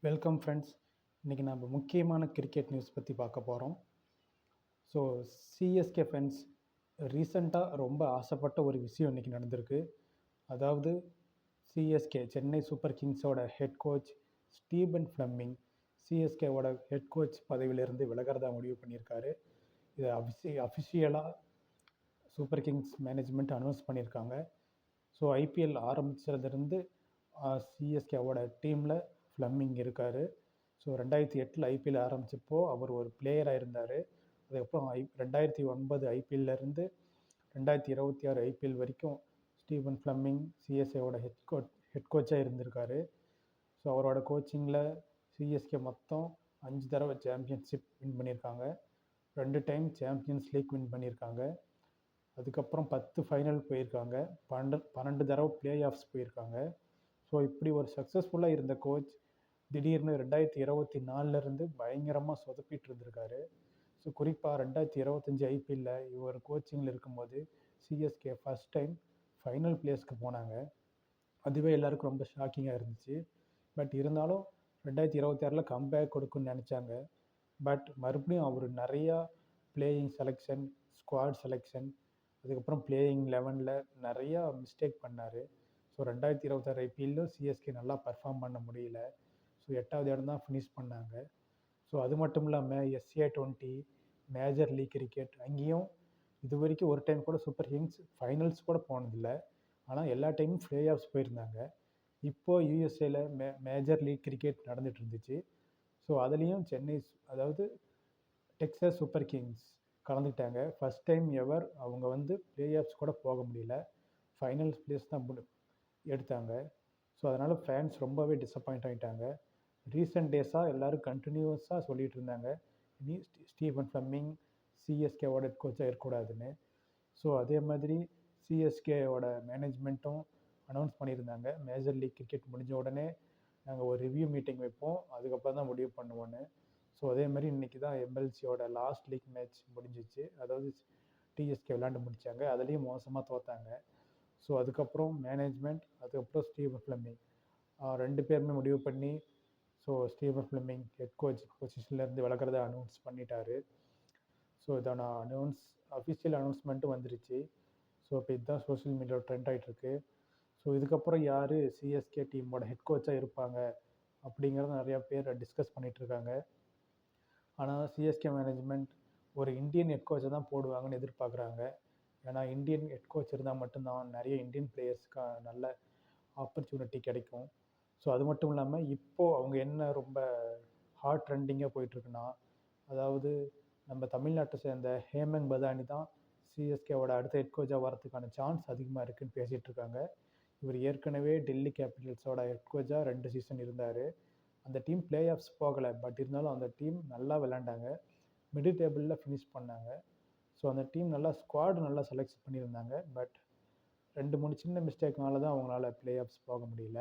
Welcome friends. இன்றைக்கி நம்ம முக்கியமான கிரிக்கெட் நியூஸ் பற்றி பார்க்க போகிறோம். ஸோ சிஎஸ்கே ஃபேன்ஸ் ரீசண்டாக ரொம்ப ஆசைப்பட்ட ஒரு விஷயம் இன்றைக்கி நடந்திருக்கு. அதாவது சிஎஸ்கே சென்னை சூப்பர் கிங்ஸோட ஹெட் கோச் ஸ்டீபன் ஃப்ளெமிங் சிஎஸ்கேவோட ஹெட் கோச் பதவியிலிருந்து விலகிறதா முடிவு பண்ணியிருக்காரு. இதை அஃபிஷியலாக சூப்பர் கிங்ஸ் மேனேஜ்மெண்ட் அனௌன்ஸ் பண்ணியிருக்காங்க. ஸோ ஐபிஎல் ஆரம்பித்ததுலேருந்து சிஎஸ்கேவோட டீமில் ஃப்ளெமிங் இருக்கார். ஸோ 2008 ஐபிஎல் ஆரம்பித்தப்போ அவர் ஒரு பிளேயராக இருந்தார். அதுக்கப்புறம் 2009 ஐபிஎல்லேருந்து 2026 ஐபிஎல் வரைக்கும் ஸ்டீபன் ஃப்ளெமிங் சிஎஸ்கேவோட ஹெட் கோச்சாக இருந்திருக்காரு. ஸோ அவரோட கோச்சிங்கில் சிஎஸ்கே மொத்தம் 5 தடவை சாம்பியன்ஷிப் வின் பண்ணியிருக்காங்க. 2 டைம் சாம்பியன்ஸ் லீக் வின் பண்ணியிருக்காங்க. அதுக்கப்புறம் 10 ஃபைனல் போயிருக்காங்க. 12 தடவை பிளே ஆஃப்ஸ் போயிருக்காங்க. ஸோ இப்படி ஒரு சக்ஸஸ்ஃபுல்லாக இருந்த கோச் திடீர்னு 2024 பயங்கரமாக சொதப்பிட்டு இருந்திருக்காரு. ஸோ குறிப்பாக 2025 ஐபிஎல்லில் இவர் கோச்சிங்கில் இருக்கும்போது சிஎஸ்கே ஃபஸ்ட் டைம் ஃபைனல் பிளேஸ்க்கு போனாங்க. அதுவே எல்லாருக்கும் ரொம்ப ஷாக்கிங்காக இருந்துச்சு. பட் இருந்தாலும் 2026 கம்பேக் கொடுக்குன்னு நினச்சாங்க. பட் மறுபடியும் அவர் நிறையா பிளேயிங் செலெக்ஷன், ஸ்குவாட் செலெக்ஷன், அதுக்கப்புறம் பிளேயிங் 11ல் நிறையா மிஸ்டேக் பண்ணார். ஸோ 2026 ஐபிஎல்லும் சிஎஸ்கே நல்லா பர்ஃபார்ம் பண்ண முடியல. ஸோ 8வது இடம் தான் ஃபினிஷ் பண்ணாங்க. ஸோ அது மட்டும் இல்லாமல் SA20 மேஜர் லீக் கிரிக்கெட் அங்கேயும் இது வரைக்கும் ஒரு டைம் கூட சூப்பர் கிங்ஸ் ஃபைனல்ஸ் கூட போனதில்லை. ஆனால் எல்லா டைமும் பிளே ஆஃப்ஸ் போயிருந்தாங்க. இப்போது யூஎஸ்ஏல மேஜர் லீக் கிரிக்கெட் நடந்துகிட்டு இருந்துச்சு. ஸோ அதுலேயும் சென்னை அதாவது டெக்ஸாஸ் சூப்பர் கிங்ஸ் கலந்துக்கிட்டாங்க. ஃபஸ்ட் டைம் எவர் அவங்க பிளே ஆஃப்ஸ் கூட போக முடியல. ஃபைனல்ஸ் பிளேஸ் தான் எடுத்தாங்க. ஸோ அதனால் ஃபேன்ஸ் ரொம்பவே டிசப்பாயிண்ட் ஆகிட்டாங்க. ரீசெண்ட் டேஸாக எல்லோரும் கண்டினியூஸாக சொல்லிகிட்டு இருந்தாங்க, இனி ஸ்டீபன் ஃப்ளெமிங் சிஎஸ்கேவோட ஹெட் கோச்சாக இருக்கக்கூடாதுன்னு. ஸோ அதே மாதிரி சிஎஸ்கேவோட மேனேஜ்மெண்ட்டும் அனௌன்ஸ் பண்ணியிருந்தாங்க, மேஜர் லீக் கிரிக்கெட் முடிஞ்ச உடனே நாங்கள் ஒரு ரிவ்யூ மீட்டிங் வைப்போம், அதுக்கப்புறம் தான் முடிவு பண்ணுவோன்னு. ஸோ அதே மாதிரி இன்றைக்கி தான் எம்எல்சியோட லாஸ்ட் லீக் மேட்ச் முடிஞ்சிச்சு. அதாவது டிஎஸ்கே விளாண்டு முடித்தாங்க. அதுலேயும் மோசமாக தோத்தாங்க. ஸோ அதுக்கப்புறம் மேனேஜ்மெண்ட், அதுக்கப்புறம் ஸ்டீபன் ஃப்ளெமிங் 2 பேருமே முடிவு பண்ணி so Stephen Fleming head coach பொசிஷன்லேருந்து விலகிறத அனௌன்ஸ் பண்ணிட்டாரு. ஸோ இதான அஃபிஷியல் அனௌன்ஸ்மெண்ட்டும் வந்துருச்சு. ஸோ இப்போ இதுதான் சோஷியல் மீடியாவில் ட்ரெண்ட் ஆகிட்டுருக்கு. ஸோ இதுக்கப்புறம் யார் சிஎஸ்கே டீமோட ஹெட் கோச்சாக இருப்பாங்க அப்படிங்கிறத நிறையா பேர் டிஸ்கஸ் பண்ணிகிட்ருக்காங்க. ஆனால் சிஎஸ்கே மேனேஜ்மெண்ட் ஒரு இந்தியன் ஹெட் கோச்சை தான் போடுவாங்கன்னு எதிர்பார்க்குறாங்க. ஏன்னா இந்தியன் ஹெட் கோச் இருந்தால் மட்டும்தான் நிறைய இந்தியன் பிளேயர்ஸ்க்கு நல்ல ஆப்பர்ச்சுனிட்டி கிடைக்கும். ஸோ அது மட்டும் இல்லாமல் இப்போது அவங்க என்ன ரொம்ப ஹாட் ட்ரெண்டிங்காக போயிட்டுருக்குன்னா, அதாவது நம்ம தமிழ்நாட்டை சேர்ந்த ஹேமந்த் பதானி தான் சிஎஸ்கேவோட அடுத்த ஹெட் கோச்சாக வரதுக்கான சான்ஸ் அதிகமாக இருக்குதுன்னு பேசிகிட்ருக்காங்க. இவர் ஏற்கனவே டெல்லி கேபிட்டல்ஸோட ஹெட் கோச்சாக 2 சீசன் இருந்தார். அந்த டீம் பிளே ஆஃப்ஸ் போகலை. பட் இருந்தாலும் அந்த டீம் நல்லா விளாண்டாங்க, மிடில் டேபிளில் ஃபினிஷ் பண்ணாங்க. ஸோ அந்த டீம் நல்லா ஸ்குவாட் நல்லா செலக்ட் பண்ணியிருந்தாங்க. பட் 2-3 சின்ன மிஸ்டேக்னால தான் அவங்களால பிளே ஆஃப்ஸ் போக முடியல.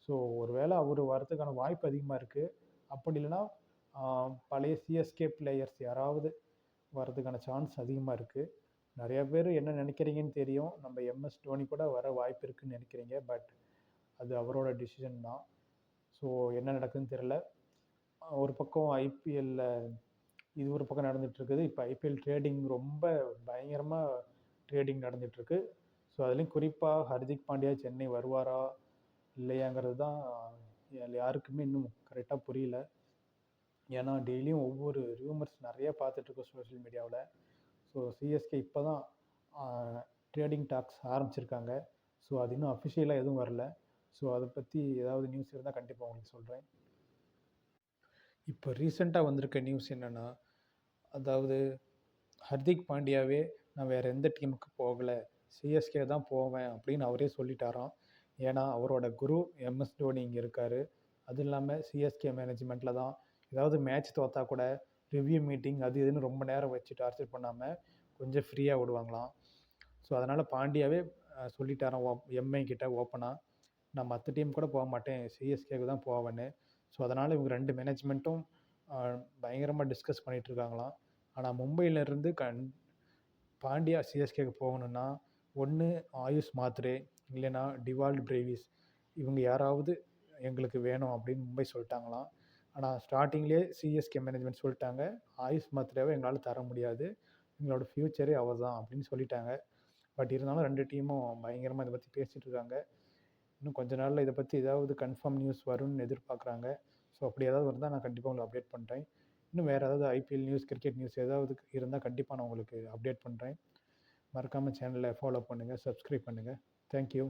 ஸோ ஒரு வேளை அவர் வரதுக்கான வாய்ப்பு அதிகமாக இருக்குது. அப்படி இல்லைன்னா பழைய சிஎஸ்கே பிளேயர்ஸ் யாராவது வரதுக்கான சான்ஸ் அதிகமாக இருக்குது. நிறையா பேர் என்ன நினைக்கிறீங்கன்னு தெரியும், நம்ம எம்எஸ் தோனி கூட வர வாய்ப்பு இருக்குதுன்னு நினைக்கிறீங்க. பட் அது அவரோட டிசிஷன் தான். ஸோ என்ன நடக்குதுன்னு தெரில. ஒரு பக்கம் ஐபிஎல்லில் இது ஒரு பக்கம் நடந்துகிட்ருக்குது. இப்போ ஐபிஎல் ட்ரேடிங் ரொம்ப பயங்கரமாக ட்ரேடிங் நடந்துகிட்ருக்கு. ஸோ அதுலேயும் குறிப்பாக ஹர்திக் பாண்டியா சென்னை வருவாரா இல்லையாங்கிறது தான் யாருக்குமே இன்னும் கரெக்டாக புரியல. ஏன்னா டெய்லியும் ஒவ்வொரு ரூமர்ஸ் நிறையா பார்த்துட்ருக்கோம் சோஷியல் மீடியாவில். ஸோ சிஎஸ்கே இப்போ தான் ட்ரேடிங் டாக்ஸ் ஆரம்பிச்சிருக்காங்க. ஸோ அது இன்னும் அஃபிஷியலாக எதுவும் வரல. ஸோ அதை பற்றி ஏதாவது நியூஸ் இருந்தால் கண்டிப்பாக உங்களுக்கு சொல்கிறேன். இப்போ ரீசெண்டாக வந்திருக்க நியூஸ் என்னென்னா, அதாவது ஹர்திக் பாண்டியாவே நான் வேறு எந்த டீமுக்கு போகலை, சிஎஸ்கே தான் போவேன் அப்படின்னு அவரே சொல்லிட்டாராம். ஏன்னா அவரோட குரு எம்எஸ் தோனி இங்கே இருக்கார். அதுவும் இல்லாமல் சிஎஸ்கே மேனேஜ்மெண்ட்டில் தான் ஏதாவது மேட்ச் தோற்றா கூட ரிவ்யூ மீட்டிங் அது இதுன்னு ரொம்ப நேரம் வச்சு டார்ச்சர் பண்ணாமல் கொஞ்சம் ஃப்ரீயாக விடுவாங்களாம். ஸோ அதனால் பாண்டியாவே சொல்லிட்டாராம் எம்ஐ கிட்ட ஓப்பனாக, நான் மற்ற டீம் கூட போக மாட்டேன், சிஎஸ்கேக்கு தான் போவேன்னு. ஸோ அதனால் இவங்க 2 மேனேஜ்மெண்ட்டும் பயங்கரமாக டிஸ்கஸ் பண்ணிகிட்ருக்காங்களாம். ஆனால் மும்பையிலேருந்து பாண்டியா சிஎஸ்கேக்கு போகணுன்னா ஒன்று ஆயுஷ் மாத்ரே இல்லைன்னா டிவால்ட் பிரேவிஸ், இவங்க யாராவது எங்களுக்கு வேணும் அப்படின்னு மும்பை சொல்லிட்டாங்களாம். ஆனால் ஸ்டார்டிங்லேயே சிஎஸ்கே மேனேஜ்மெண்ட் சொல்லிட்டாங்க, ஆயுஷ் மாத்திராவை எங்களால் தர முடியாது, எங்களோட ஃப்யூச்சரே அவர் தான் அப்படின்னு சொல்லிட்டாங்க. பட் இருந்தாலும் 2 டீமும் பயங்கரமாக இதை பற்றி பேசிகிட்டு இருக்காங்க. இன்னும் கொஞ்ச நாளில் இதை பற்றி ஏதாவது கன்ஃபார்ம் நியூஸ் வரும்னு எதிர்பார்க்குறாங்க. ஸோ அப்படி ஏதாவது இருந்தால் நான் கண்டிப்பாக உங்களுக்கு அப்டேட் பண்ணுறேன். இன்னும் வேறு ஏதாவது ஐபிஎல் நியூஸ், கிரிக்கெட் நியூஸ் ஏதாவது இருந்தால் கண்டிப்பாக நான் உங்களுக்கு அப்டேட் பண்ணுறேன். மறக்காமல் சேனலை ஃபாலோ பண்ணுங்கள், சப்ஸ்கிரைப் பண்ணுங்கள். தேங்க்யூ.